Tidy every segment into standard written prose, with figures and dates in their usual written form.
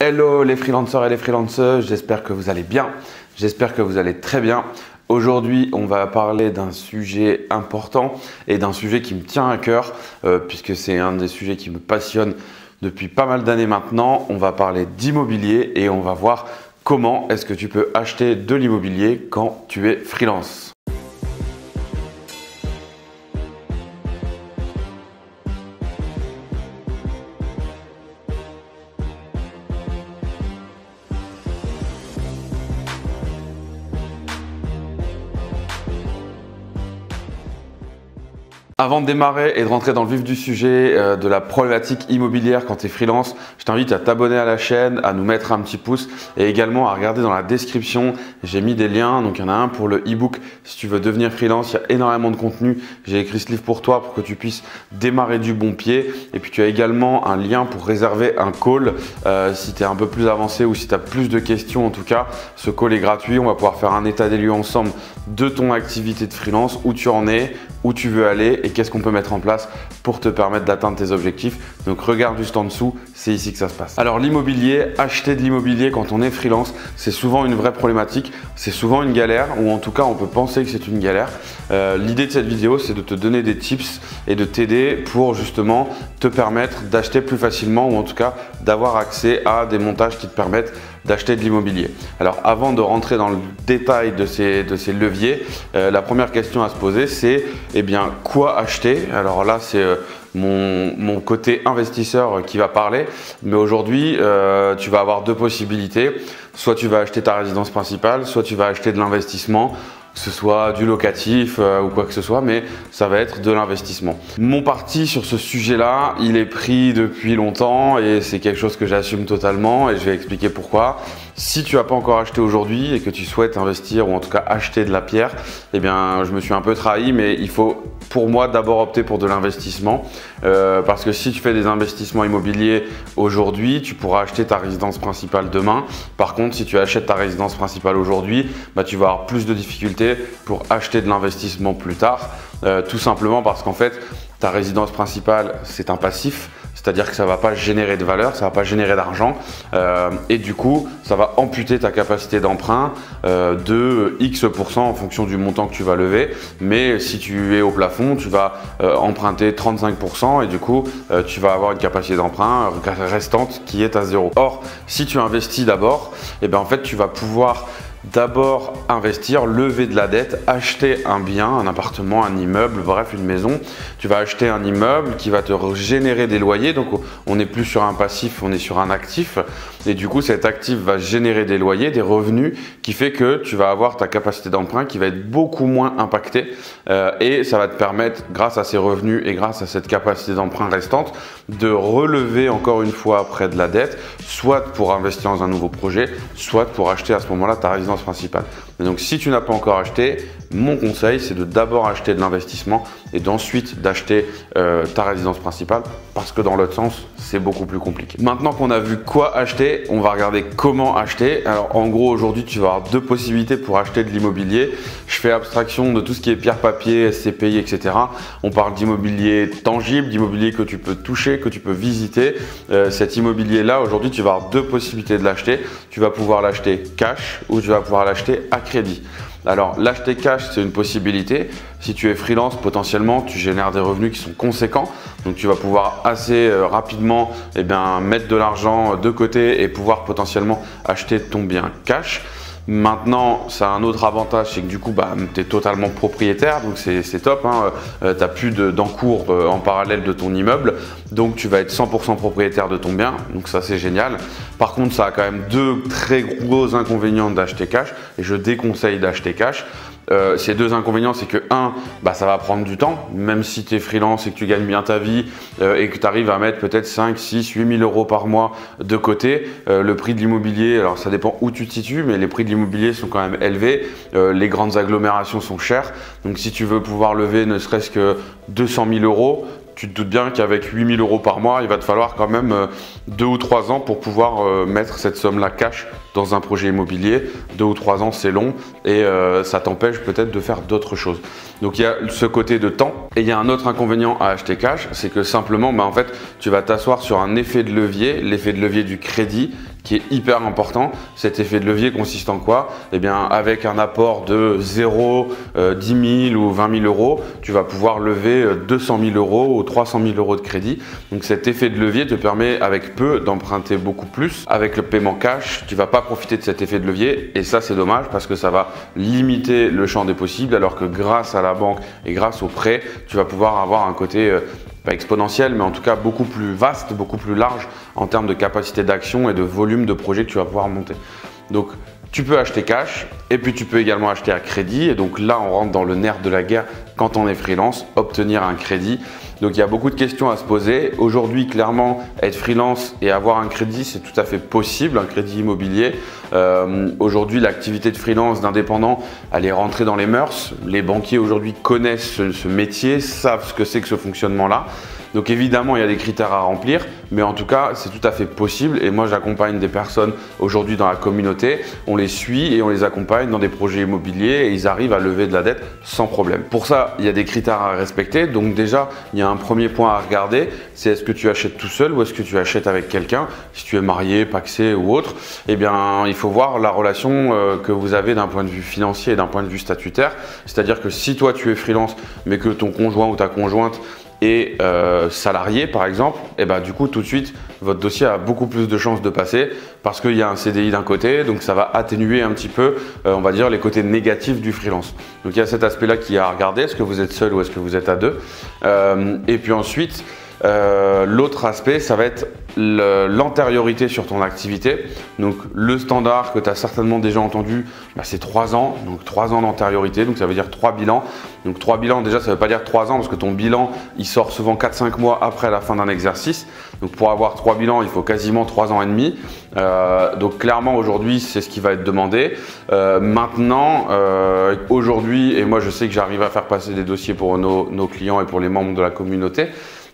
Hello les freelancers et les freelanceuses, j'espère que vous allez bien, j'espère que vous allez très bien. Aujourd'hui, on va parler d'un sujet important et d'un sujet qui me tient à cœur puisque c'est un des sujets qui me passionne depuis pas mal d'années maintenant. On va parler d'immobilier et on va voir comment est-ce que tu peux acheter de l'immobilier quand tu es freelance. Avant de démarrer et de rentrer dans le vif du sujet de la problématique immobilière quand tu es freelance, je t'invite à t'abonner à la chaîne, à nous mettre un petit pouce et également à regarder dans la description. J'ai mis des liens, donc il y en a un pour le e-book si tu veux devenir freelance. Il y a énormément de contenu. J'ai écrit ce livre pour toi pour que tu puisses démarrer du bon pied. Et puis tu as également un lien pour réserver un call si tu es un peu plus avancé ou si tu as plus de questions. En tout cas, ce call est gratuit. On va pouvoir faire un état des lieux ensemble de ton activité de freelance, où tu en es, où tu veux aller et qu'est-ce qu'on peut mettre en place pour te permettre d'atteindre tes objectifs. Donc regarde juste en dessous, c'est ici que ça se passe. Alors l'immobilier, acheter de l'immobilier quand on est freelance, c'est souvent une vraie problématique, c'est souvent une galère, ou en tout cas on peut penser que c'est une galère. L'idée de cette vidéo, c'est de te donner des tips et de t'aider pour justement te permettre d'acheter plus facilement, ou en tout cas d'avoir accès à des montages qui te permettent d'acheter de l'immobilier. Alors avant de rentrer dans le détail de ces leviers, la première question à se poser, c'est quoi acheter? Alors là c'est mon côté investisseur qui va parler, mais aujourd'hui tu vas avoir deux possibilités. Soit tu vas acheter ta résidence principale, soit tu vas acheter de l'investissement, que ce soit du locatif ou quoi que ce soit, mais ça va être de l'investissement. Mon parti sur ce sujet-là, il est pris depuis longtemps et c'est quelque chose que j'assume totalement et je vais expliquer pourquoi. Si tu n'as pas encore acheté aujourd'hui et que tu souhaites investir ou en tout cas acheter de la pierre, eh bien je me suis un peu trahi, mais il faut pour moi d'abord opter pour de l'investissement parce que si tu fais des investissements immobiliers aujourd'hui, tu pourras acheter ta résidence principale demain. Par contre, si tu achètes ta résidence principale aujourd'hui, tu vas avoir plus de difficultés pour acheter de l'investissement plus tard, tout simplement parce qu'en fait, ta résidence principale, c'est un passif. C'est-à-dire que ça ne va pas générer de valeur, ça ne va pas générer d'argent et du coup, ça va amputer ta capacité d'emprunt de X% en fonction du montant que tu vas lever. Mais si tu es au plafond, tu vas emprunter 35% et du coup, tu vas avoir une capacité d'emprunt restante qui est à zéro. Or, si tu investis d'abord, en fait, tu vas pouvoir d'abord investir, lever de la dette, acheter un bien, un appartement, un immeuble, bref une maison. Tu vas acheter un immeuble qui va te générer des loyers, donc on n'est plus sur un passif, on est sur un actif et du coup cet actif va générer des loyers, des revenus qui fait que tu vas avoir ta capacité d'emprunt qui va être beaucoup moins impactée et ça va te permettre, grâce à ces revenus et grâce à cette capacité d'emprunt restante, de relever encore une fois près de la dette, soit pour investir dans un nouveau projet, soit pour acheter à ce moment-là ta résidence principale. Et donc si tu n'as pas encore acheté, mon conseil c'est de d'abord acheter de l'investissement et d'ensuite d'acheter ta résidence principale parce que dans l'autre sens c'est beaucoup plus compliqué. Maintenant qu'on a vu quoi acheter, on va regarder comment acheter. Alors en gros aujourd'hui tu vas avoir deux possibilités pour acheter de l'immobilier. Je fais abstraction de tout ce qui est pierre papier, SCPI, etc. On parle d'immobilier tangible, d'immobilier que tu peux toucher, que tu peux visiter. Cet immobilier là aujourd'hui tu vas avoir deux possibilités de l'acheter. Tu vas pouvoir l'acheter cash ou tu vas pouvoir l'acheter à crédit. Alors l'acheter cash c'est une possibilité. Si tu es freelance, potentiellement tu génères des revenus qui sont conséquents, donc tu vas pouvoir assez rapidement mettre de l'argent de côté et pouvoir potentiellement acheter ton bien cash. Maintenant, ça a un autre avantage, c'est que du coup, tu es totalement propriétaire, donc c'est top. Tu n'as plus d'encours en parallèle de ton immeuble, donc tu vas être 100% propriétaire de ton bien, donc ça c'est génial. Par contre, ça a quand même deux très gros inconvénients d'acheter cash, et je déconseille d'acheter cash. Ces deux inconvénients, c'est que ça va prendre du temps, même si tu es freelance et que tu gagnes bien ta vie et que tu arrives à mettre peut-être 5, 6, 8 000 euros par mois de côté. Le prix de l'immobilier, alors ça dépend où tu te situes, mais les prix de l'immobilier sont quand même élevés. Les grandes agglomérations sont chères, donc si tu veux pouvoir lever ne serait-ce que 200 000 euros, tu te doutes bien qu'avec 8 000 euros par mois, il va te falloir quand même 2 ou 3 ans pour pouvoir mettre cette somme-là cash dans un projet immobilier. 2 ou 3 ans, c'est long et ça t'empêche peut-être de faire d'autres choses. Donc il y a ce côté de temps et il y a un autre inconvénient à acheter cash, c'est que simplement, en fait, tu vas t'asseoir sur un effet de levier, l'effet de levier du crédit, qui est hyper important. Cet effet de levier consiste en quoi? Eh bien, avec un apport de 0, 10 000 ou 20 000 euros, tu vas pouvoir lever 200 000 euros ou 300 000 euros de crédit. Donc cet effet de levier te permet avec peu d'emprunter beaucoup plus. Avec le paiement cash, tu ne vas pas profiter de cet effet de levier et ça c'est dommage parce que ça va limiter le champ des possibles, alors que grâce à la banque et grâce au prêt, tu vas pouvoir avoir un côté pas exponentiel, mais en tout cas beaucoup plus vaste, beaucoup plus large en termes de capacité d'action et de volume de projet que tu vas pouvoir monter. Donc tu peux acheter cash et puis tu peux également acheter à crédit. Et donc là, on rentre dans le nerf de la guerre quand on est freelance, obtenir un crédit. Donc il y a beaucoup de questions à se poser. Aujourd'hui, clairement, être freelance et avoir un crédit, c'est tout à fait possible, un crédit immobilier. Aujourd'hui, l'activité de freelance, d'indépendant, elle est rentrée dans les mœurs. Les banquiers aujourd'hui connaissent ce métier, savent ce que c'est que ce fonctionnement-là. Donc évidemment, il y a des critères à remplir, mais en tout cas, c'est tout à fait possible. Et moi, j'accompagne des personnes aujourd'hui dans la communauté. On les suit et on les accompagne dans des projets immobiliers et ils arrivent à lever de la dette sans problème. Pour ça, il y a des critères à respecter. Donc déjà, il y a un premier point à regarder, c'est est-ce que tu achètes tout seul ou est-ce que tu achètes avec quelqu'un? Si tu es marié, pacsé ou autre, eh bien, il faut voir la relation que vous avez d'un point de vue financier et d'un point de vue statutaire. C'est-à-dire que si toi, tu es freelance, mais que ton conjoint ou ta conjointe et salarié par exemple, et ben du coup tout de suite votre dossier a beaucoup plus de chances de passer parce qu'il y a un CDI d'un côté, donc ça va atténuer un petit peu on va dire les côtés négatifs du freelance. Donc il y a cet aspect là qui est à regarder, est-ce que vous êtes seul ou est-ce que vous êtes à deux, et puis ensuite l'autre aspect, ça va être l'antériorité sur ton activité. Donc le standard que tu as certainement déjà entendu, bah, c'est 3 ans, donc 3 ans d'antériorité, donc ça veut dire 3 bilans. Donc 3 bilans, déjà ça ne veut pas dire 3 ans parce que ton bilan il sort souvent 4-5 mois après la fin d'un exercice. Donc pour avoir 3 bilans, il faut quasiment 3 ans et demi. Donc clairement aujourd'hui c'est ce qui va être demandé. Maintenant, aujourd'hui, et moi je sais que j'arrive à faire passer des dossiers pour nos clients et pour les membres de la communauté,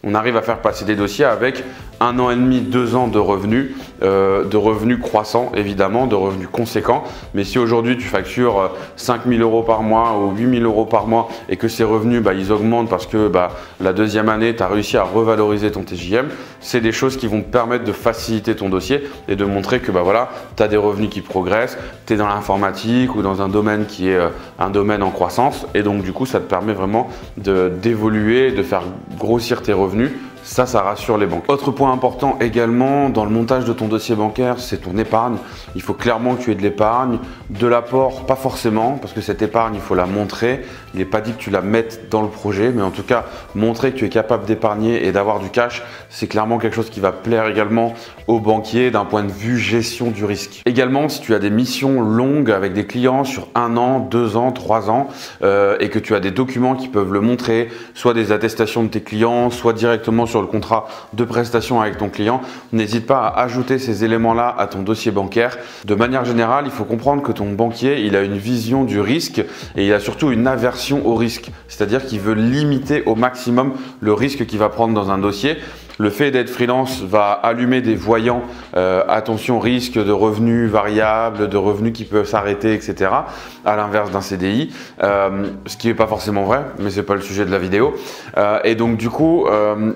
on arrive à faire passer des dossiers avec 1 an et demi, 2 ans de revenus croissants évidemment, de revenus conséquents. Mais si aujourd'hui tu factures 5 000 euros par mois ou 8 000 euros par mois et que ces revenus ils augmentent parce que la deuxième année tu as réussi à revaloriser ton TJM, c'est des choses qui vont te permettre de faciliter ton dossier et de montrer que voilà, tu as des revenus qui progressent, tu es dans l'informatique ou dans un domaine qui est un domaine en croissance et donc du coup ça te permet vraiment d'évoluer, de faire grossir tes revenus. Ça rassure les banques. Autre point important également dans le montage de ton dossier bancaire, c'est ton épargne. Il faut clairement que tu aies de l'épargne, de l'apport, pas forcément, parce que cette épargne, il faut la montrer. Il n'est pas dit que tu la mettes dans le projet, mais en tout cas, montrer que tu es capable d'épargner et d'avoir du cash, c'est clairement quelque chose qui va plaire également aux banquiers d'un point de vue gestion du risque. Également, si tu as des missions longues avec des clients sur 1 an, 2 ans, 3 ans, et que tu as des documents qui peuvent le montrer, soit des attestations de tes clients, soit directement sur le contrat de prestation avec ton client, n'hésite pas à ajouter ces éléments-là à ton dossier bancaire. De manière générale, il faut comprendre que ton banquier, il a une vision du risque et il a surtout une aversion au risque. C'est-à-dire qu'il veut limiter au maximum le risque qu'il va prendre dans un dossier. Le fait d'être freelance va allumer des voyants, attention risque de revenus variables, de revenus qui peuvent s'arrêter, etc. À l'inverse d'un CDI, ce qui n'est pas forcément vrai, mais c'est pas le sujet de la vidéo. Et donc du coup,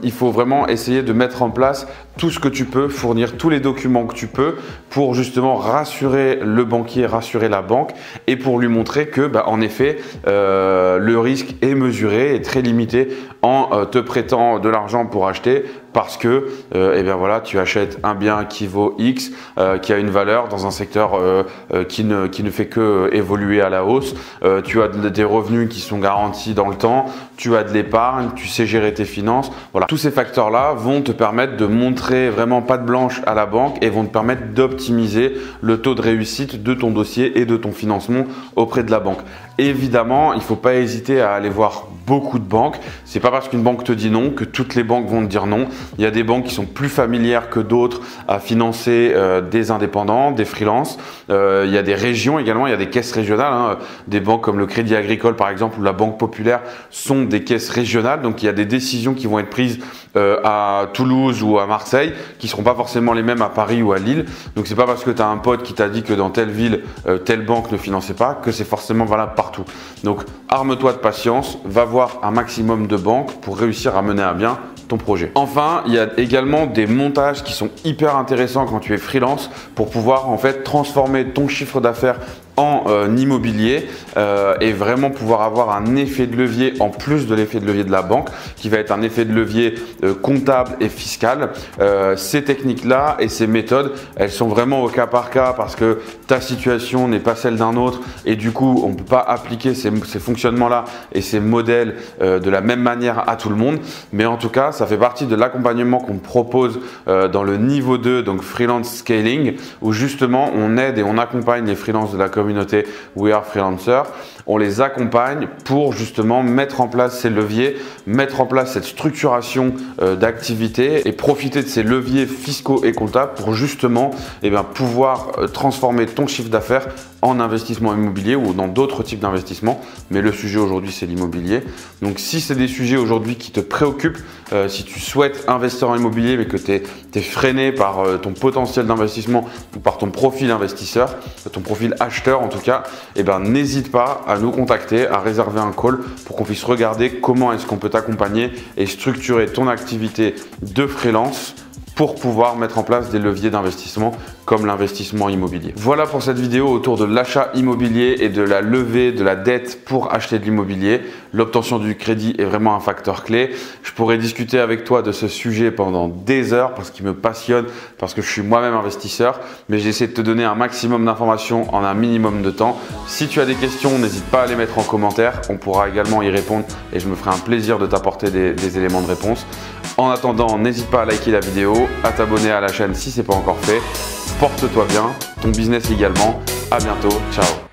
il faut vraiment essayer de mettre en place tout ce que tu peux, fournir tous les documents que tu peux pour justement rassurer le banquier, rassurer la banque et pour lui montrer que, en effet, le risque est mesuré et très limité en te prêtant de l'argent pour acheter parce que tu achètes un bien qui vaut X, qui a une valeur dans un secteur qui ne fait que évoluer à la hausse. Tu as des revenus qui sont garantis dans le temps, tu as de l'épargne, tu sais gérer tes finances. Voilà. Tous ces facteurs-là vont te permettre de montrer vraiment patte blanche à la banque et vont te permettre d'optimiser le taux de réussite de ton dossier et de ton financement auprès de la banque. Évidemment, il ne faut pas hésiter à aller voir beaucoup de banques. C'est pas parce qu'une banque te dit non que toutes les banques vont te dire non. Il y a des banques qui sont plus familières que d'autres à financer des indépendants, des freelances. Il y a des régions également, il y a des caisses régionales. Des banques comme le Crédit Agricole par exemple ou la Banque Populaire sont des caisses régionales. Donc il y a des décisions qui vont être prises à Toulouse ou à Marseille qui ne seront pas forcément les mêmes à Paris ou à Lille. Donc c'est pas parce que tu as un pote qui t'a dit que dans telle ville, telle banque ne finançait pas que c'est forcément valable partout. Donc arme-toi de patience, va voir un maximum de banques pour réussir à mener à bien ton projet. Enfin, il y a également des montages qui sont hyper intéressants quand tu es freelance pour pouvoir en fait transformer ton chiffre d'affaires en immobilier et vraiment pouvoir avoir un effet de levier en plus de l'effet de levier de la banque qui va être un effet de levier comptable et fiscal. Ces techniques-là et ces méthodes, elles sont vraiment au cas par cas parce que ta situation n'est pas celle d'un autre et du coup, on ne peut pas appliquer ces fonctionnements-là et ces modèles de la même manière à tout le monde. Mais en tout cas, ça fait partie de l'accompagnement qu'on propose dans le niveau 2, donc Freelance Scaling, où justement, on aide et on accompagne les freelances de la communauté We Are Freelancer. On les accompagne pour justement mettre en place ces leviers, mettre en place cette structuration d'activité et profiter de ces leviers fiscaux et comptables pour justement pouvoir transformer ton chiffre d'affaires en investissement immobilier ou dans d'autres types d'investissements. Mais le sujet aujourd'hui, c'est l'immobilier. Donc, si c'est des sujets aujourd'hui qui te préoccupent, si tu souhaites investir en immobilier mais que tu es freiné par ton potentiel d'investissement ou par ton profil investisseur, ton profil acheteur en tout cas, n'hésite pas à nous contacter, à réserver un call pour qu'on puisse regarder comment est-ce qu'on peut t'accompagner et structurer ton activité de freelance pour pouvoir mettre en place des leviers d'investissement comme l'investissement immobilier. Voilà pour cette vidéo autour de l'achat immobilier et de la levée de la dette pour acheter de l'immobilier. L'obtention du crédit est vraiment un facteur clé. Je pourrais discuter avec toi de ce sujet pendant des heures parce qu'il me passionne, parce que je suis moi-même investisseur, mais j'essaie de te donner un maximum d'informations en un minimum de temps. Si tu as des questions, n'hésite pas à les mettre en commentaire. On pourra également y répondre et je me ferai un plaisir de t'apporter des éléments de réponse. En attendant, n'hésite pas à liker la vidéo, à t'abonner à la chaîne si ce n'est pas encore fait. Porte-toi bien, ton business également. À bientôt, ciao.